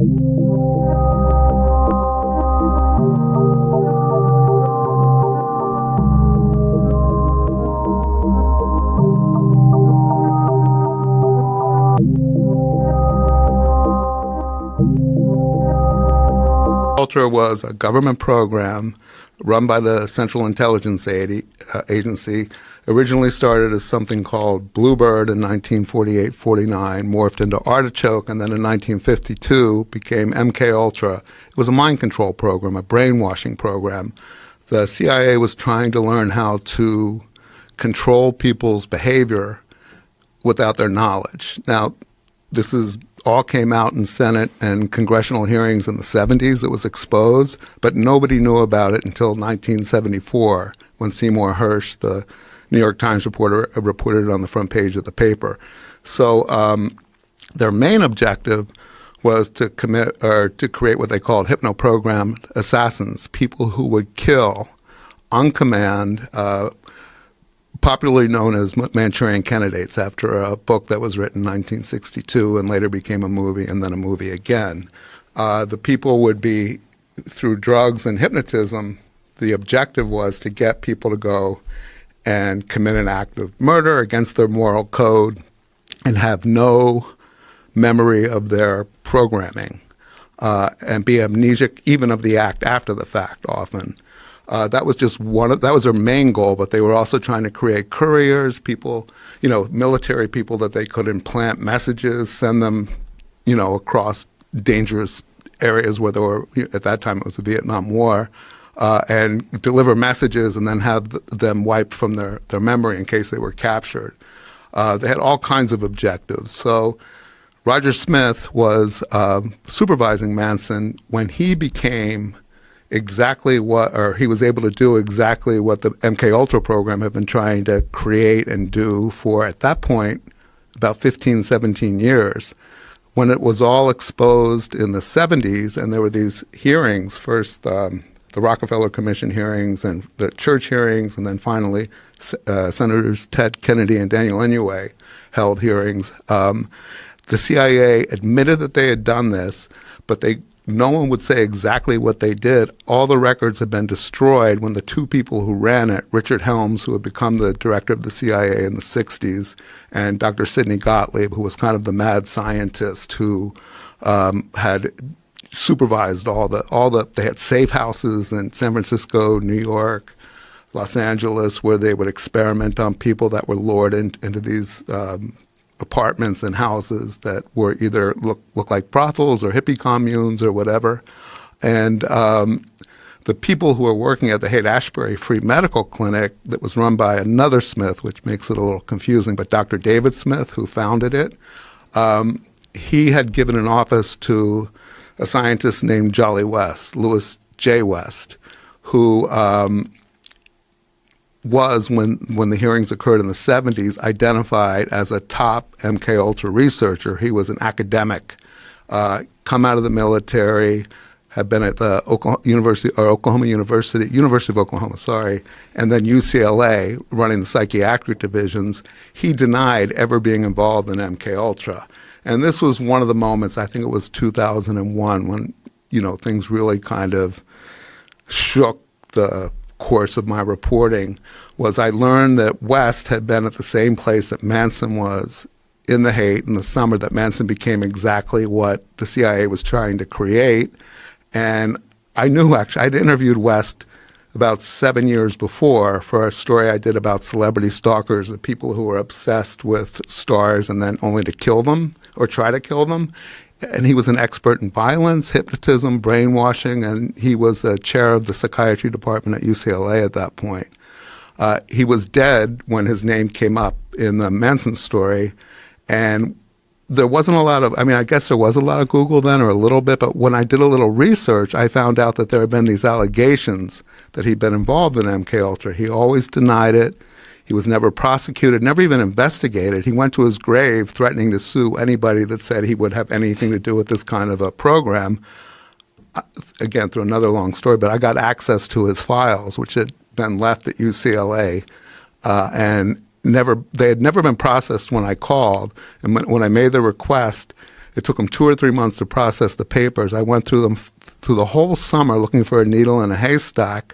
MKUltra was a government program run by the Central Intelligence Agency. Originally started as something called Bluebird in 1948-49, morphed into Artichoke, and then in 1952 became MKUltra. It was a mind control program, a brainwashing program. The CIA was trying to learn how to control people's behavior without their knowledge. Now, this all came out in Senate and congressional hearings in the 70s. It was exposed, but nobody knew about it until 1974 when Seymour Hersh, the New York Times reporter, reported it on the front page of the paper. So their main objective was to create what they called hypno-programmed assassins, people who would kill on command, popularly known as Manchurian Candidates, after a book that was written in 1962 and later became a movie and then a movie again. The people would be, through drugs and hypnotism, the objective was to get people to go and commit an act of murder against their moral code and have no memory of their programming and be amnesic even of the act after the fact often. That was just that was their main goal, but they were also trying to create couriers, people, military people that they could implant messages, send them, across dangerous areas where there were, at that time it was the Vietnam War, and deliver messages and then have them wiped from their memory in case they were captured. They had all kinds of objectives. So Roger Smith was supervising Manson when he became he was able to do exactly what the MKUltra program had been trying to create and do for, at that point, about 15, 17 years. When it was all exposed in the 70s, and there were these hearings, first the Rockefeller Commission hearings and the church hearings, and then finally Senators Ted Kennedy and Daniel Inouye held hearings. The CIA admitted that they had done this, but no one would say exactly what they did. All the records had been destroyed when the two people who ran it, Richard Helms, who had become the director of the CIA in the 60s, and Dr. Sidney Gottlieb, who was kind of the mad scientist who had supervised they had safe houses in San Francisco, New York, Los Angeles, where they would experiment on people that were lured into these apartments and houses that were either look like brothels or hippie communes or whatever. And the people who were working at the Haight-Ashbury Free Medical Clinic that was run by another Smith, which makes it a little confusing, but Dr. David Smith, who founded it, he had given an office to a scientist named Jolly West, Louis J. West, who was, when the hearings occurred in the 70s, identified as a top MKUltra researcher. He was an academic, come out of the military, had been at the University of Oklahoma, and then UCLA, running the psychiatric divisions. He denied ever being involved in MKUltra. And this was one of the moments, I think it was 2001, when, things really kind of shook the course of my reporting. Was I learned that West had been at the same place that Manson was in the Haight in the summer that Manson became exactly what the CIA was trying to create. And I knew, actually, I'd interviewed West about 7 years before for a story I did about celebrity stalkers, the people who were obsessed with stars and then only to kill them or try to kill them. And he was an expert in violence, hypnotism, brainwashing, and he was the chair of the psychiatry department at UCLA at that point. He was dead when his name came up in the Manson story, and there wasn't a lot of, I guess there was a lot of Google then, or a little bit, but when I did a little research, I found out that there had been these allegations that he'd been involved in MKUltra. He always denied it. He was never prosecuted, never even investigated. He went to his grave threatening to sue anybody that said he would have anything to do with this kind of a program. Again, through another long story, but I got access to his files, which had been left at UCLA, and they had never been processed when I called. And when I made the request, It took them 2 or 3 months to process the papers. I went through them through the whole summer looking for a needle in a haystack.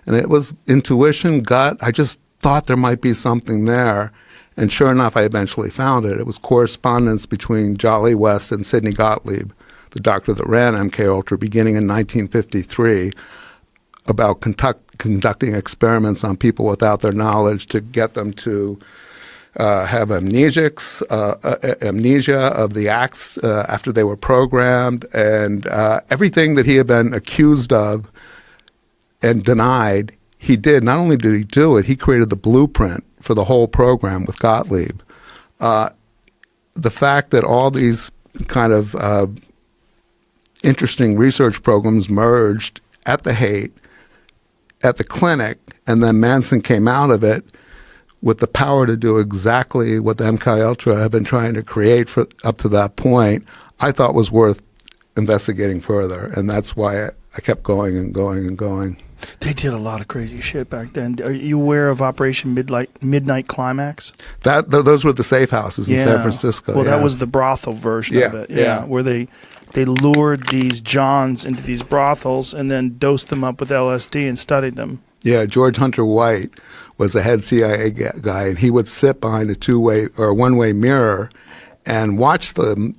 And it was intuition, gut. I just thought there might be something there. And sure enough, I eventually found it. It was correspondence between Jolly West and Sidney Gottlieb, the doctor that ran MKUltra, beginning in 1953, about conducting experiments on people without their knowledge to get them to have amnesia of the acts after they were programmed, and everything that he had been accused of and denied, he did. Not only did he do it, he created the blueprint for the whole program with Gottlieb. The fact that all these kind of interesting research programs merged at the Haight, at the clinic, and then Manson came out of it with the power to do exactly what the MKUltra had been trying to create for up to that point, I thought was worth investigating further. And that's why I kept going and going and going. They did a lot of crazy shit back then. Are you aware of Operation Midnight Climax? Those were the safe houses in San Francisco. Well, that was the brothel version of it. Yeah, where they lured these Johns into these brothels and then dosed them up with LSD and studied them. Yeah, George Hunter White was the head CIA guy, and he would sit behind a two-way or one-way mirror and watch the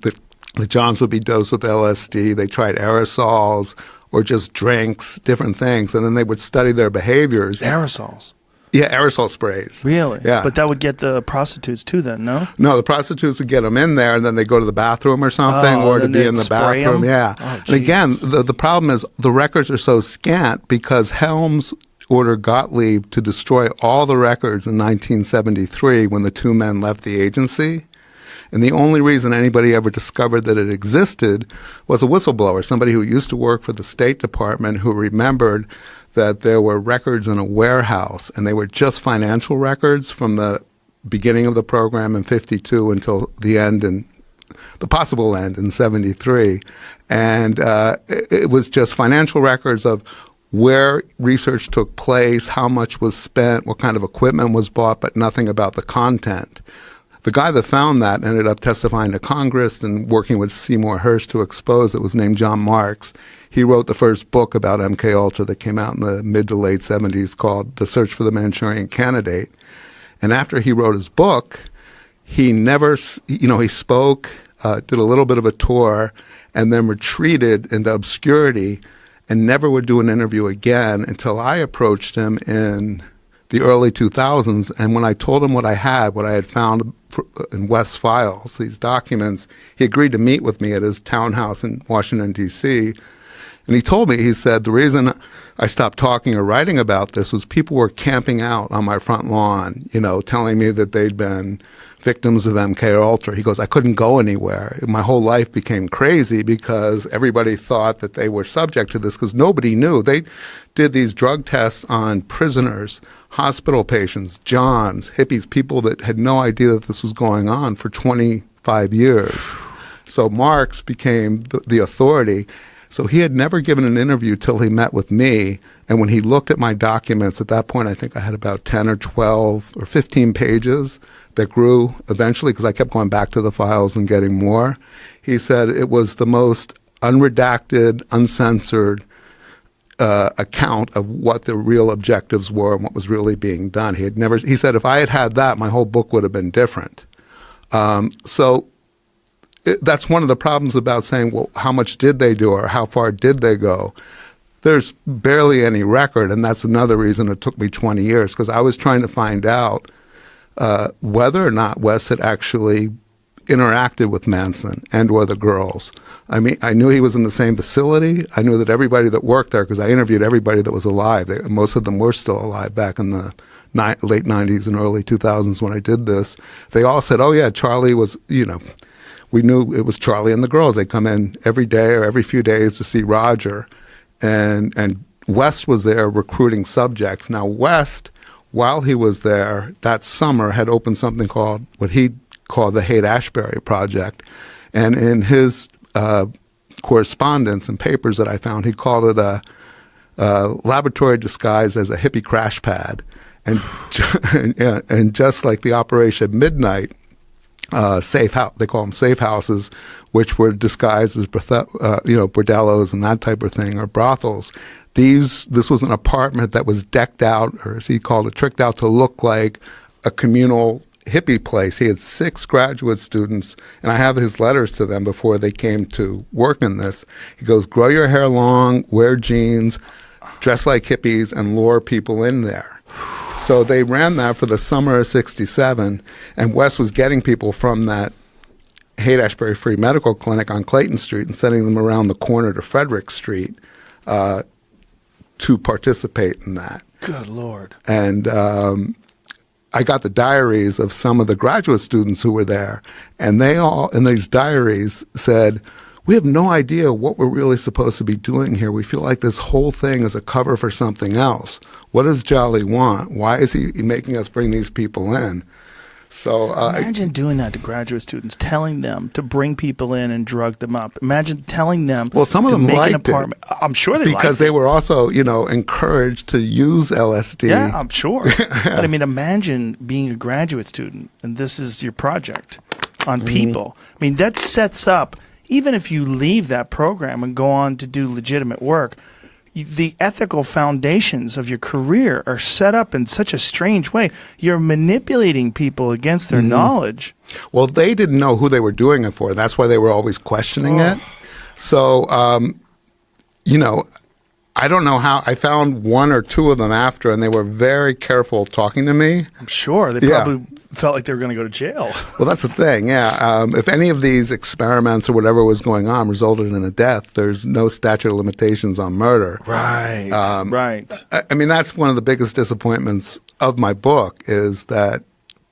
Johns would be dosed with LSD. They tried aerosols or just drinks, different things, and then they would study their behaviors. Aerosols? Yeah, aerosol sprays. Really? Yeah. But that would get the prostitutes too then, no? No, the prostitutes would get them in there, and then they go to the bathroom or something, or to be in the bathroom. Them? Yeah. Oh, and again, the problem is the records are so scant because Helms ordered Gottlieb to destroy all the records in 1973 when the two men left the agency. And the only reason anybody ever discovered that it existed was a whistleblower, somebody who used to work for the State Department who remembered that there were records in a warehouse, and they were just financial records from the beginning of the program in 52 until the end, and the possible end in 73. And it was just financial records of where research took place, how much was spent, what kind of equipment was bought, but nothing about the content. The guy that found that ended up testifying to Congress and working with Seymour Hersh to expose it was named John Marks. He wrote the first book about MKUltra that came out in the mid to late 70s called The Search for the Manchurian Candidate. And after he wrote his book, he never, he spoke, did a little bit of a tour, and then retreated into obscurity and never would do an interview again until I approached him in the early 2000s. And when I told him what I had found in West's files, these documents, he agreed to meet with me at his townhouse in Washington, D.C. And he told me, he said, the reason I stopped talking or writing about this was people were camping out on my front lawn, telling me that they'd been victims of MKUltra. He goes, I couldn't go anywhere. My whole life became crazy because everybody thought that they were subject to this because nobody knew. They did these drug tests on prisoners, hospital patients, Johns, hippies, people that had no idea that this was going on for 25 years. So Marks became the authority. So he had never given an interview till he met with me. And when he looked at my documents, at that point, I think I had about 10 or 12 or 15 pages that grew eventually because I kept going back to the files and getting more. He said it was the most unredacted, uncensored account of what the real objectives were and what was really being done. He said if I had had that, my whole book would have been different. That's one of the problems about saying, well, how much did they do or how far did they go? There's barely any record, and that's another reason it took me 20 years, because I was trying to find out whether or not Wes had actually interacted with Manson and or the girls. I mean, I knew he was in the same facility. I knew that everybody that worked there, because I interviewed everybody that was alive. Most of them were still alive back in the late 90s and early 2000s when I did this. They all said, oh, yeah, Charlie was, we knew it was Charlie and the girls. They come in every day or every few days to see Roger. And West was there recruiting subjects. Now, West, while he was there that summer, had opened something called what he called the Haight-Ashbury Project. And in his correspondence and papers that I found, he called it a laboratory disguised as a hippie crash pad. And just like the Operation Midnight, safe house. They call them safe houses, which were disguised as bordellos and that type of thing, or brothels. This was an apartment that was decked out, or as he called it, tricked out to look like a communal hippie place. He had 6 graduate students, and I have his letters to them before they came to work in this. He goes, grow your hair long, wear jeans, dress like hippies, and lure people in there. So they ran that for the summer of '67, and West was getting people from that Haight-Ashbury Free Medical Clinic on Clayton Street and sending them around the corner to Frederick Street to participate in that. Good Lord. And I got the diaries of some of the graduate students who were there, and they all, in these diaries, said, we have no idea what we're really supposed to be doing here. We feel like this whole thing is a cover for something else. What does Jolly want? Why is he making us bring these people in? So imagine doing that to graduate students, telling them to bring people in and drug them up. Imagine telling them some of to them make an liked apartment. it. I'm sure they liked it. Because they were also, encouraged to use LSD. Yeah, I'm sure. But I mean, imagine being a graduate student and this is your project on people. I mean, that sets up, even if you leave that program and go on to do legitimate work, the ethical foundations of your career are set up in such a strange way. You're manipulating people against their knowledge. Well, they didn't know who they were doing it for. That's why they were always questioning it. So, I don't know how. I found 1 or 2 of them after, and they were very careful talking to me. I'm sure. They probably felt like they were going to go to jail. Well, that's the thing, yeah. If any of these experiments or whatever was going on resulted in a death, there's no statute of limitations on murder. Right, right. I mean, that's one of the biggest disappointments of my book is that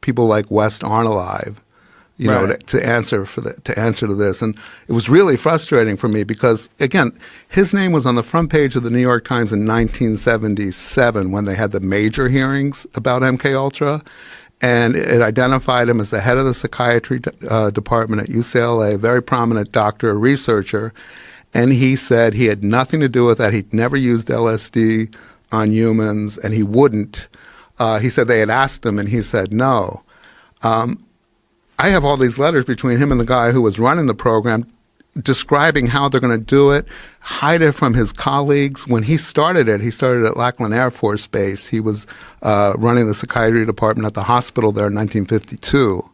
people like West aren't alive. To answer to this. And it was really frustrating for me because, again, his name was on the front page of the New York Times in 1977 when they had the major hearings about MKUltra. And it identified him as the head of the psychiatry department at UCLA, a very prominent doctor, a researcher. And he said he had nothing to do with that. He'd never used LSD on humans, and he wouldn't. He said they had asked him, and he said no. I have all these letters between him and the guy who was running the program describing how they're going to do it, hide it from his colleagues. When he started at Lackland Air Force Base. He was running the psychiatry department at the hospital there in 1952.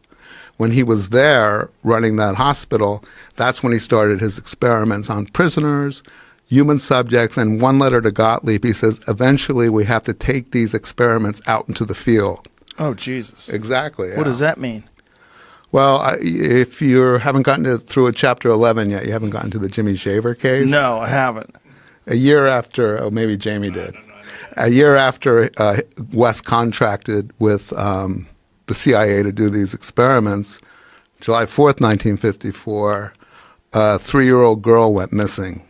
When he was there running that hospital, that's when he started his experiments on prisoners, human subjects, and one letter to Gottlieb, he says, eventually we have to take these experiments out into the field. Oh, Jesus. Exactly. What does that mean? Well, if you haven't gotten through a Chapter 11 yet, you haven't gotten to the Jimmy Shaver case? No, I haven't. A year after, maybe Jamie did. A year after West contracted with the CIA to do these experiments, July 4th, 1954, a 3-year-old girl went missing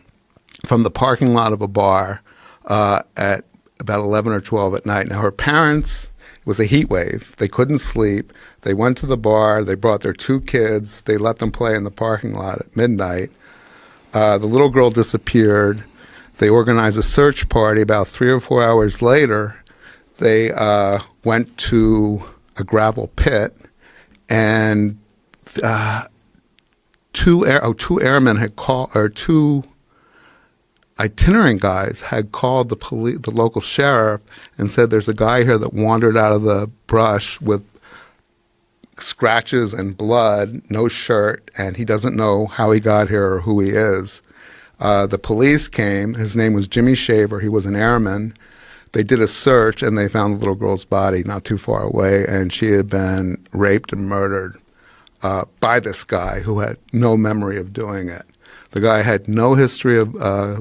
from the parking lot of a bar at about 11 or 12 at night. Now, her parents, it was a heat wave. They couldn't sleep. They went to the bar. They brought their 2 kids. They let them play in the parking lot at midnight. The little girl disappeared. They organized a search party. About 3 or 4 hours later, they went to a gravel pit, and two airmen had called, or 2 itinerant guys had called the local sheriff and said, there's a guy here that wandered out of the brush with scratches and blood, no shirt, and he doesn't know how he got here or who he is. The police came. His name was Jimmy Shaver. He was an airman. They did a search, and they found the little girl's body not too far away, and she had been raped and murdered by this guy who had no memory of doing it. The guy had no history of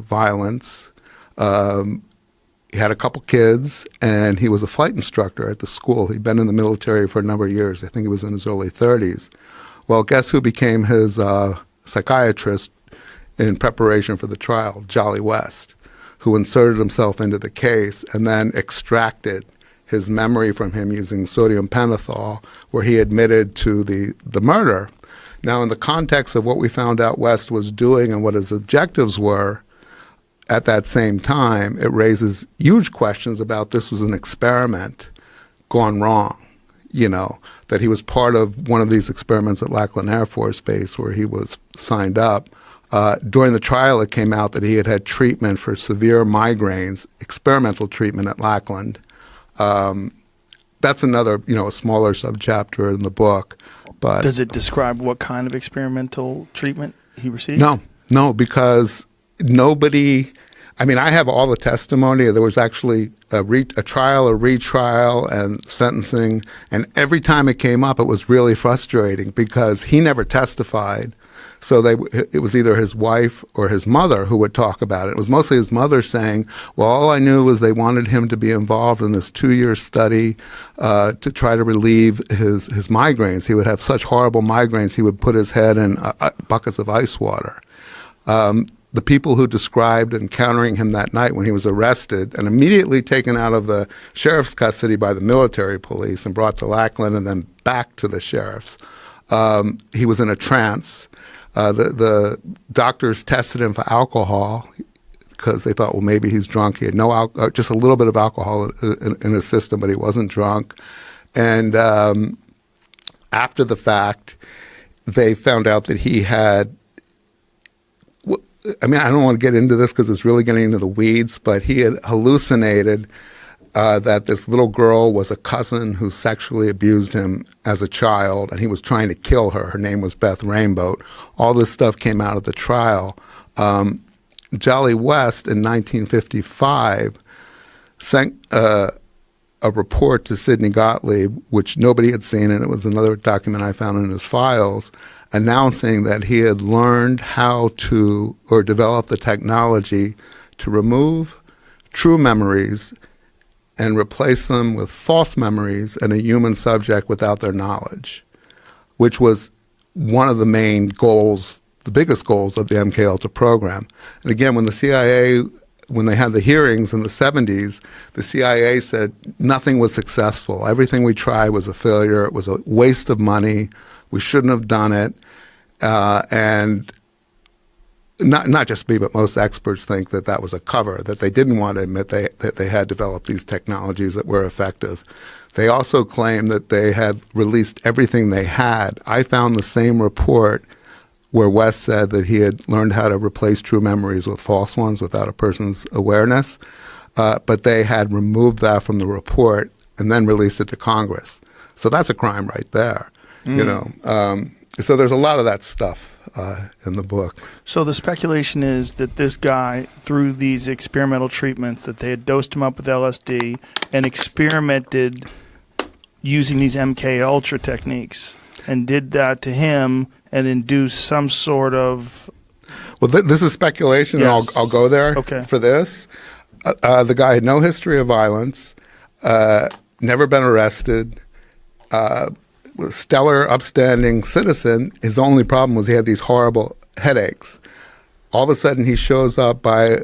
violence. He had a couple kids, and he was a flight instructor at the school. He'd been in the military for a number of years. I think he was in his early 30s. Well, guess who became his psychiatrist in preparation for the trial? Jolly West, who inserted himself into the case and then extracted his memory from him using sodium pentothal, where he admitted to the murder. Now, in the context of what we found out West was doing and what his objectives were, at that same time, it raises huge questions about this was an experiment gone wrong. that he was part of one of these experiments at Lackland Air Force Base where he was signed up. During the trial, it came out that he had treatment for severe migraines, experimental treatment at Lackland. That's another, a smaller subchapter in the book. But does it describe what kind of experimental treatment he received? No, because nobody. I mean, I have all the testimony. There was actually a trial, a retrial, and sentencing. And every time it came up, it was really frustrating because he never testified. So it was either his wife or his mother who would talk about it. It was mostly his mother saying, well, all I knew was they wanted him to be involved in this 2-year study to try to relieve his migraines. He would have such horrible migraines, he would put his head in buckets of ice water. The people who described encountering him that night when he was arrested and immediately taken out of the sheriff's custody by the military police and brought to Lackland and then back to the sheriff's, he was in a trance. The doctors tested him for alcohol because they thought, well, maybe he's drunk. He had just a little bit of alcohol in his system, but he wasn't drunk. And after the fact, they found out that he had, I don't want to get into this because it's really getting into the weeds, but he had hallucinated that this little girl was a cousin who sexually abused him as a child, and he was trying to kill her. Her name was Beth Rainbow. All this stuff came out of the trial. Jolly West in 1955 sent a report to Sidney Gottlieb, which nobody had seen, and it was another document I found in his files, announcing that he had learned how to, or developed the technology to remove true memories and replace them with false memories in a human subject without their knowledge, which was one of the main goals, the biggest goals of the MKUltra program. And again, when the CIA, when they had the hearings in the 70s, the CIA said nothing was successful. Everything we tried was a failure. It was a waste of money. We shouldn't have done it. And not just me, but most experts think that was a cover, that they didn't want to admit that they had developed these technologies that were effective. They also claim that they had released everything they had. I found the same report where West said that he had learned how to replace true memories with false ones without a person's awareness, but they had removed that from the report and then released it to Congress. So that's a crime right there, So there's a lot of that stuff in the book. So the speculation is that this guy, through these experimental treatments, that they had dosed him up with LSD and experimented using these MKUltra techniques and did that to him and induced some sort of... Well, this is speculation, yes. and I'll go there for this. The guy had no history of violence, never been arrested, stellar, upstanding citizen. His only problem was he had these horrible headaches. All of a sudden, he shows up by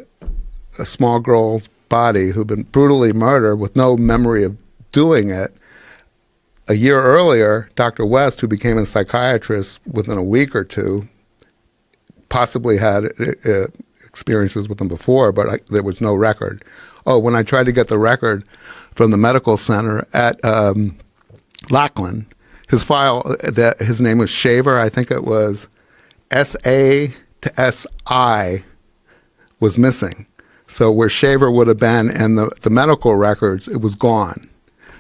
a small girl's body who'd been brutally murdered with no memory of doing it. A year earlier, Dr. West, who became a psychiatrist within a week or two, possibly had experiences with him before, but there was no record. Oh, when I tried to get the record from the medical center at Lackland, his file, his name was Shaver, I think it was S-A to S-I, was missing. So where Shaver would have been and the medical records, it was gone.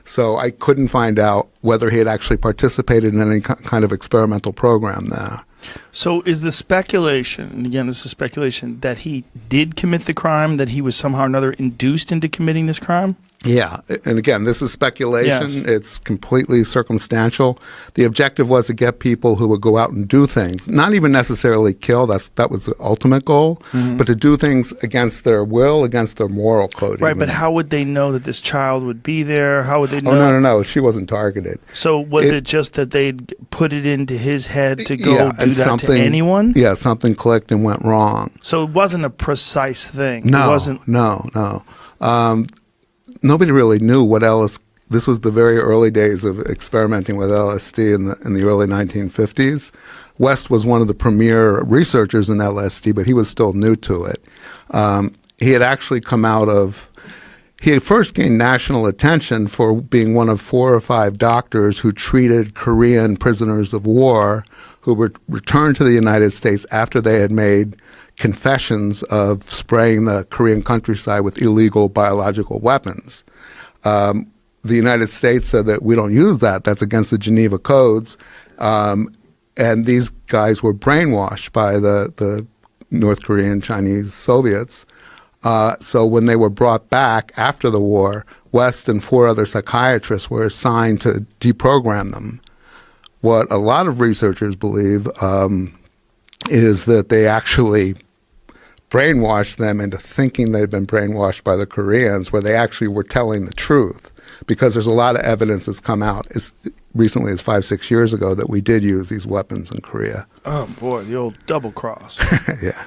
So I couldn't find out whether he had actually participated in any kind of experimental program there. So is the speculation, and again this is speculation, that he did commit the crime, that he was somehow or another induced into committing this crime? Yeah, and again, this is speculation. Yes. It's completely circumstantial. The objective was to get people who would go out and do things, not even necessarily kill, that was the ultimate goal, but to do things against their will, against their moral code. Right, but how would they know that this child would be there? How would they know? Oh, no, she wasn't targeted. So was it just that they'd put it into his head to go do that to anyone? Yeah, something clicked and went wrong. So it wasn't a precise thing? No, it wasn't... No. Nobody really knew what this was the very early days of experimenting with LSD in the early 1950s. West was one of the premier researchers in LSD, but he was still new to it. He had actually come out of he had first gained national attention for being one of 4 or 5 doctors who treated Korean prisoners of war who were returned to the United States after they had made confessions of spraying the Korean countryside with illegal biological weapons. The United States said that we don't use that. That's against the Geneva Codes. And these guys were brainwashed by the North Korean, Chinese, Soviets. So when they were brought back after the war, West and 4 other psychiatrists were assigned to deprogram them. What a lot of researchers believe is that they actually brainwashed them into thinking they'd been brainwashed by the Koreans, where they actually were telling the truth. Because there's a lot of evidence that's come out as recently as 5-6 years ago that we did use these weapons in Korea. Oh boy, the old double cross. Yeah.